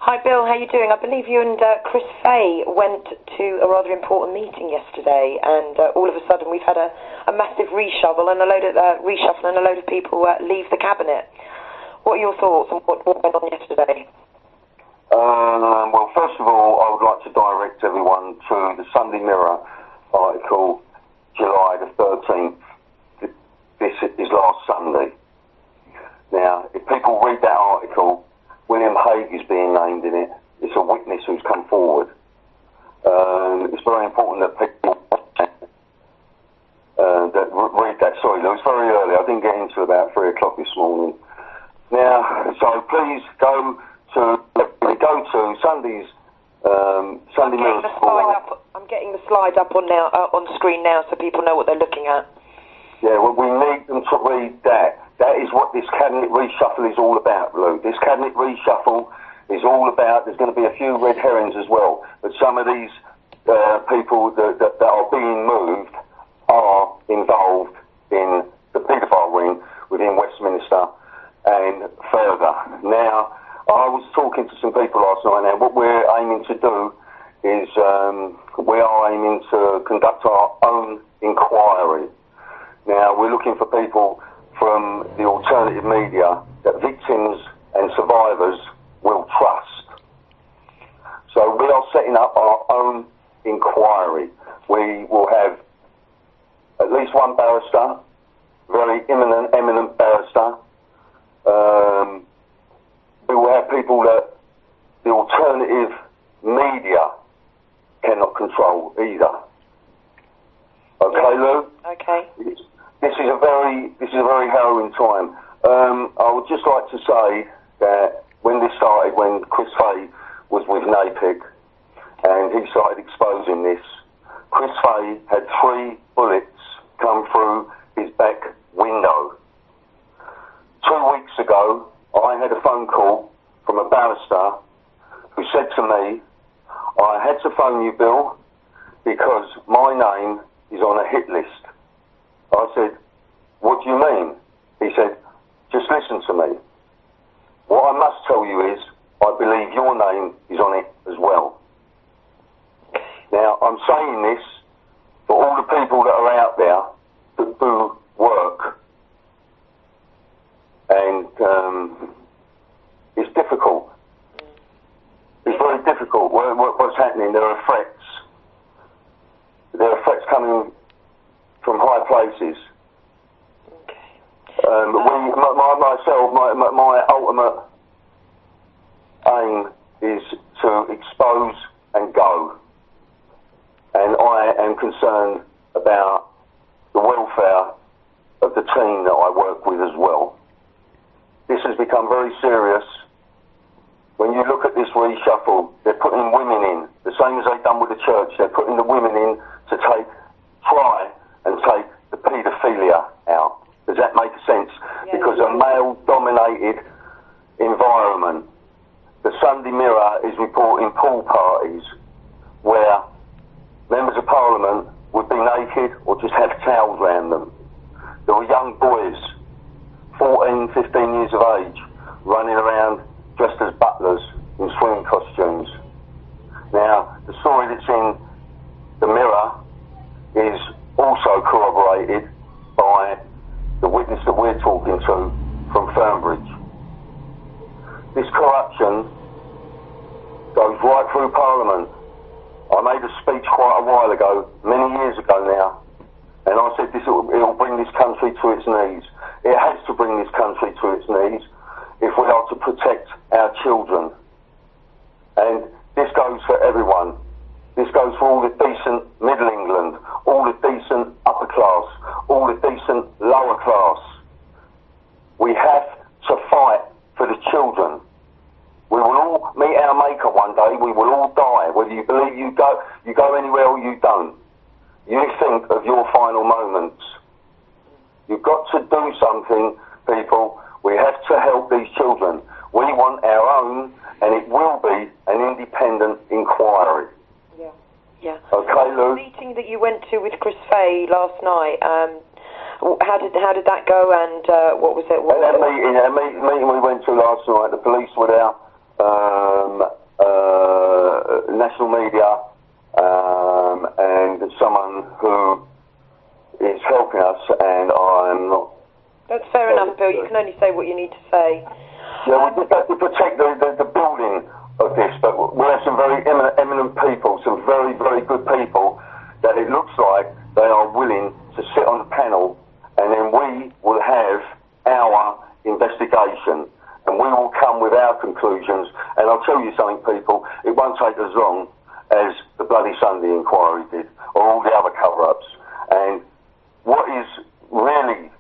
Hi Bill, how you doing? I believe you and Chris Fay went to a rather important meeting yesterday, and all of a sudden we've had a massive reshuffle and a load of people leave the cabinet. What are your thoughts on what went on yesterday? Well, first of all, I would like to direct everyone to the Sunday Mirror article, July the 13th. This is last Sunday. Now, if people read that article, William Hague is being named in it. It's a witness who's come forward. It's very important that people that read that. Sorry, Lou, it's very early. I didn't get into about 3 o'clock this morning. Now, so please go to Sunday's Sunday Mirror. I'm getting the slide up on screen now, so people know what they're looking at. Yeah, well, we need them to read that. That is what this cabinet reshuffle is all about, Lou. This cabinet reshuffle is all about, there's going to be a few red herrings as well, but some of these people that are being moved are involved in the paedophile ring within Westminster and further. Now, I was talking to some people last night. Now, what we're aiming to do is we are aiming to conduct our own inquiry. Now, we're looking for people from the alternative media that victims and survivors will trust. So we are setting up our own inquiry. We will have at least one barrister, very eminent barrister. We will have people that the alternative media cannot control either. Okay, Lou? Okay. This is a very harrowing time. I would just like to say that when this started, when Chris Fay was with NAPIC and he started exposing this, Chris Fay had 3 bullets come through his back window. 2 weeks ago, I had a phone call from a barrister who said to me, I had to phone you, Bill, because my name is on a hit list. I said, what do you mean? He said, just listen to me. What I must tell you is, I believe your name is on it as well. Now, I'm saying this for all the people that are out there that do work. And it's difficult. It's very difficult. What's happening? There are threats. There are threats coming from high places. My ultimate aim is to expose and go. And I am concerned about the welfare of the team that I work with as well. This has become very serious. When you look at this reshuffle, they're putting women in, the same as they've done with the church. They're putting the women in to try and take the paedophilia out. Does that make sense? Yeah, because a male-dominated environment. The Sunday Mirror is reporting pool parties where members of Parliament would be naked or just have towels around them. There were young boys, 14, 15 years of age, running around dressed as butlers in swimming costumes. Now, the story that's in the Mirror is also corroborated by the witness that we're talking to from Fernbridge. This corruption goes right through Parliament. I made a speech quite a while ago, many years ago now, and I said it'll bring this country to its knees. It has to bring this country to its knees if we are to protect our children. And this goes for everyone. This goes for all the decent Middle England, all the decent upper class, all the decent lower class. We have to fight for the children. We will all meet our maker one day. We will all die. Whether you believe you go anywhere or you don't. You think of your final moments. You've got to do something, people. We have to help these children. We want our own, and it will be an independent inquiry. Yeah. Okay, Lou? The meeting that you went to with Chris Fay last night, how did that go, and what was it? That meeting we went to last night, the police were there. national media and someone who is helping us, and I'm not... That's fair enough, Bill. You can only say what you need to say. Yeah, we have to protect the building of this, but we have some very eminent people, some very, very good people, that it looks like they are willing to sit on the panel, and then we will have our investigation, and we will come with our conclusions. And I'll tell you something, people, it won't take as long as the Bloody Sunday inquiry did, or all the other cover-ups. And what is really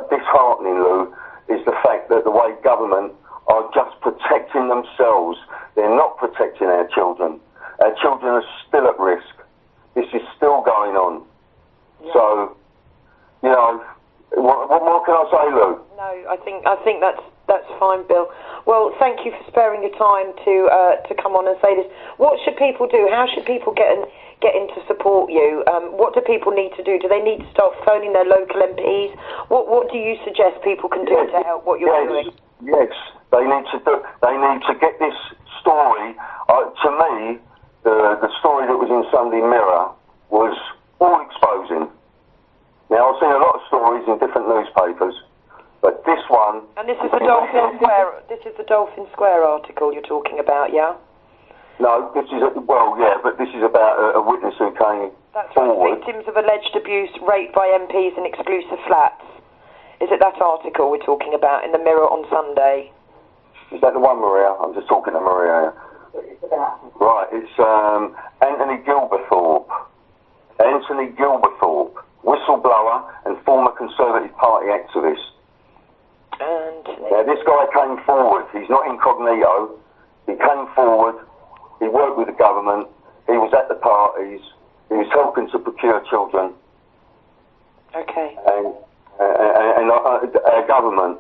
disheartening, Lou, is the fact that the way government are just protecting themselves. They're not protecting our children. Our children are still at risk. This is still going on. Yeah. So, you know, what more can I say, Lou? No, I think that's fine, Bill. Well, thank you for sparing your time to come on and say this. What should people do? How should people get in to support you? What do people need to do? Do they need to start phoning their local MPs? What do you suggest people can do to help what you're doing? Yes, they need to do. They need to get this story. To me, the story that was in Sunday Mirror was all exposing. Now, I've seen a lot of stories in different newspapers, but this one... And this is the Dolphin Square. This is the Dolphin Square article you're talking about, yeah? No, this is but this is about a witness who came forward. Victims of alleged abuse raped by MPs in exclusive flats. Is it that article we're talking about in the Mirror on Sunday? Is that the one, Maria? I'm just talking to Maria. Right, it's Anthony Gilberthorpe. Anthony Gilberthorpe, whistleblower and former Conservative Party activist. Now, this guy came forward. He's not incognito. He came forward. He worked with the government. He was at the parties. He was helping to procure children. Okay. And our government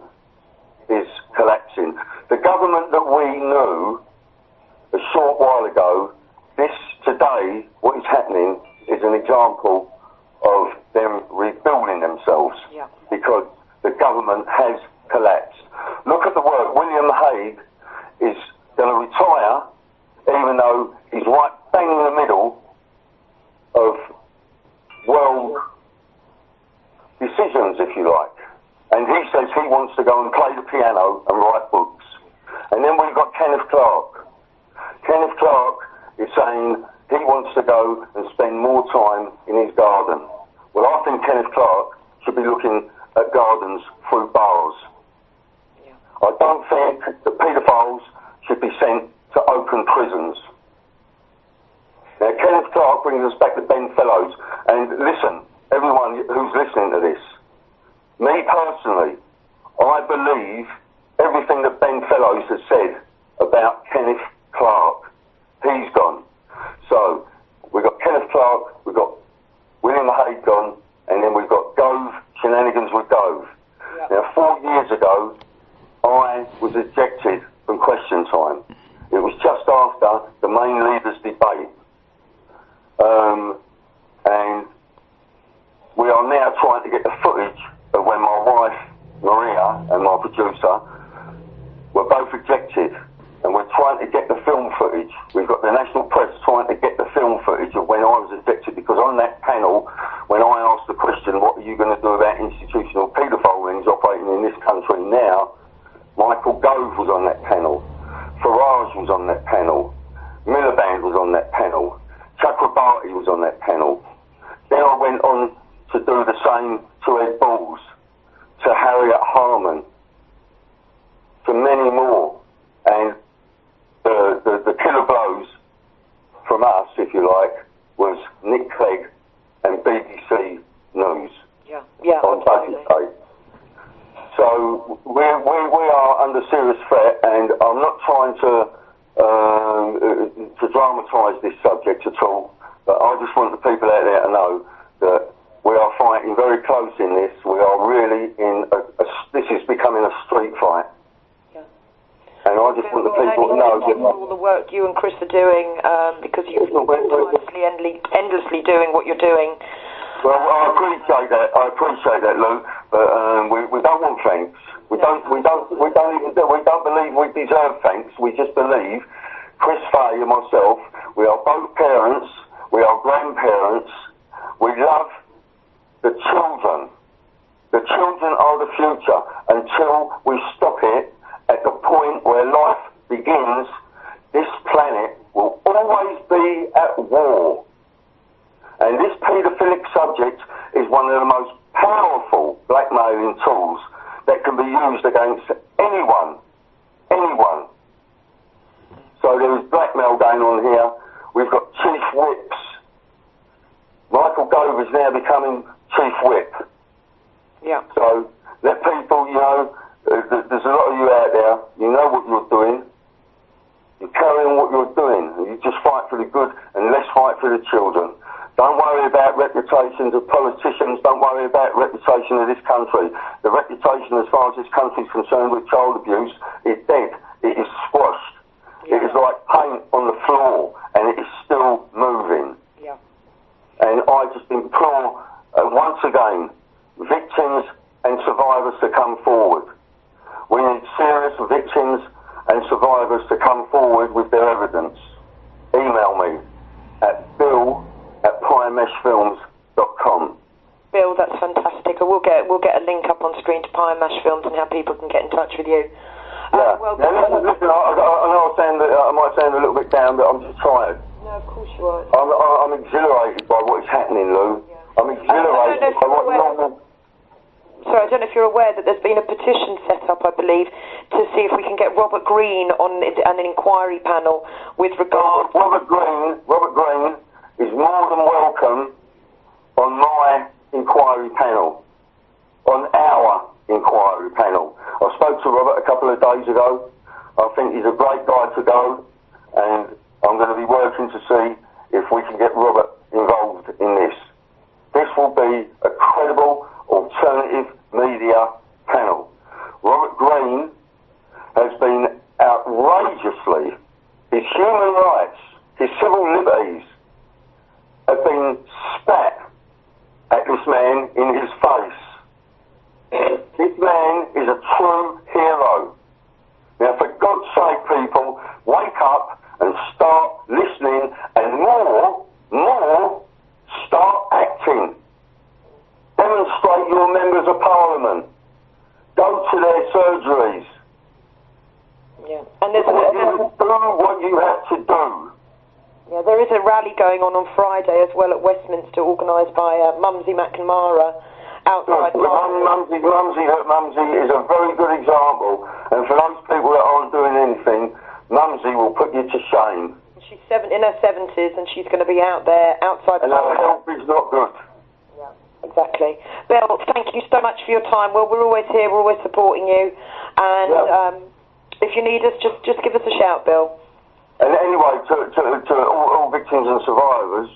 is collapsing. The government that we knew a short while ago, today, what is happening is an example of them rebuilding themselves. Yeah. Because the government has collapsed. Look at the work. William Hague is going to retire, even though he's right bang in the middle of world decisions, if you like. And he says he wants to go and play the piano and write books. And then we've got Kenneth Clarke. Kenneth Clarke is saying he wants to go and spend more time in his garden. Well, I think Kenneth Clarke should be looking at gardens through bars. Yeah. I don't think the paedophiles should be sent to open prisons. Now, Kenneth Clarke brings us back to Ben Fellows. And listen, everyone who's listening to this, me personally, I believe everything that Ben Fellows has said about Kenneth Clarke. He's gone. So, we've got Kenneth Clarke, we've got William Hague gone, and then we've got Gove, shenanigans with Gove. Yep. Now, 4 years ago, I was ejected from Question Time. It was just after the main leaders' debate. And we are now trying to get the footage of when my wife, Maria, and my producer were both ejected. And we're trying to get the film footage. We've got the national press trying to get the film footage of when I was ejected, because on that panel, when I asked the question, what are you going to do about institutional paedophile rings operating in this country now, Michael Gove was on that panel. Farage was on that panel. Miliband was on that panel. Chakrabarti was on that panel. Then I went on to do the same to Ed Balls, to Harriet Harman, to many more. And the killer blows from us, if you like, was Nick Clegg and BBC News on Budget Day. So we are under serious threat, and I'm not trying to dramatise this subject at all, but I just want the people out there to know that we are fighting very close in this. We are really in this is becoming a street fight. And I just want the people to know that all the work you and Chris are doing, because you're endlessly doing what you're doing. Well, I appreciate that, Lou. But we don't want thanks. We don't believe we deserve thanks. We just believe Chris Fay and myself, we are both parents, we are grandparents, we love the children. The children are the future. Until we stop it at the point where life begins, this planet will always be at war. And this paedophilic subject is one of the most powerful blackmailing tools that can be used against anyone. Anyone. So there is blackmail going on here. We've got chief whips. Michael Gove is now becoming chief whip. Yeah. So let people, there's a lot of you out there, you know what you're doing. You carry on what you're doing. You just fight for the good and let's fight for the children. Don't worry about reputations of politicians. Don't worry about reputation of this country. The reputation as far as this country is concerned with child abuse is dead. It is squashed. Yeah. It is like paint on the floor and it is still moving. Yeah. And I just implore, once again, victims and survivors to come forward. We need serious victims and survivors to come forward with their evidence. Email me at bill@pyremeshfilms.com. Bill, that's fantastic. We'll get a link up on screen to Pie and Mash Films and how people can get in touch with you. Yeah. Listen, I know I might sound a little bit down, but I'm just tired. No, of course you are. I'm exhilarated by what is happening, Lou. Yeah. I'm exhilarated by what normal... Sorry, I don't know if you're aware that there's been a petition set up, I believe, to see if we can get Robert Greene on an inquiry panel with regard... Robert Greene is more than welcome on my inquiry panel, on our inquiry panel. I spoke to Robert a couple of days ago. I think he's a great guy to go, and I'm going to be working to see if we can get Robert involved in this. This will be a credible alternative media panel. Robert Greene has been outrageously, his human rights, his civil liberties have been spat at this man in his face. This man is a true hero. Now, for God's sake, people, wake up and start listening, and more, start acting. Demonstrate your members of parliament. Go to their surgeries. Yeah, and do what you have to do. Yeah, there is a rally going on Friday as well at Westminster, organised by Mumsy McNamara outside. Mumsy is a very good example, and for those people that aren't doing anything, Mumsy will put you to shame. She's in her 70s, and she's going to be out there outside. And her health is not good. Yeah, exactly. Bill, thank you so much for your time. Well, we're always here. We're always supporting you, and if you need us, just give us a shout, Bill. And anyway, to all victims and survivors,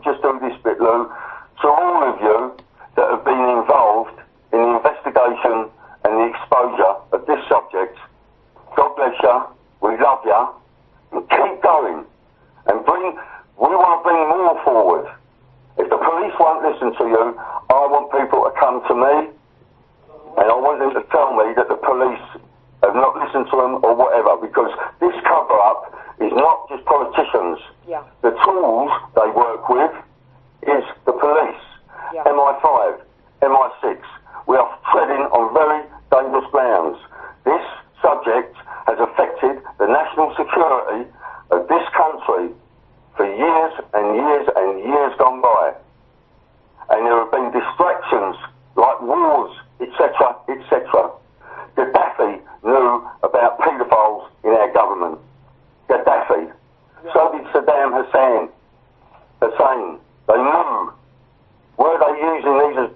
just do this bit, Lou, to all of you that have been involved in the investigation and the exposure of this subject, God bless you, we love you, and keep going. And we want to bring more forward. If the police won't listen to you, I want people to come to me, and I want them to tell me that the police have not listened to them or whatever, because this cover-up is not just politicians. Yeah. The tools they work with is the police, MI5, MI6. We are treading on very dangerous grounds. This subject has affected the national security of this country for years and years and years gone by. And there have been distractions like wars, etc., etc. Gaddafi knew about paedophiles in our government. Gaddafi. Yeah. So did Saddam Hussein. They knew. Were they using these as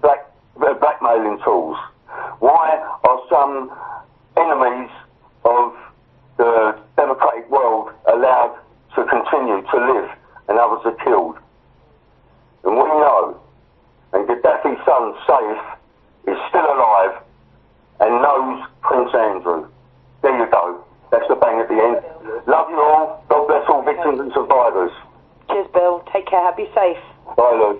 blackmailing tools? Why are some enemies of the democratic world allowed to continue to live and others are killed? And we know. And Gaddafi's son, Saif, is still alive and knows Prince Andrew. There you go. That's the bang at the end. Love you all. God bless all victims and survivors. Cheers, Bill. Take care. Be safe. Bye, Lou.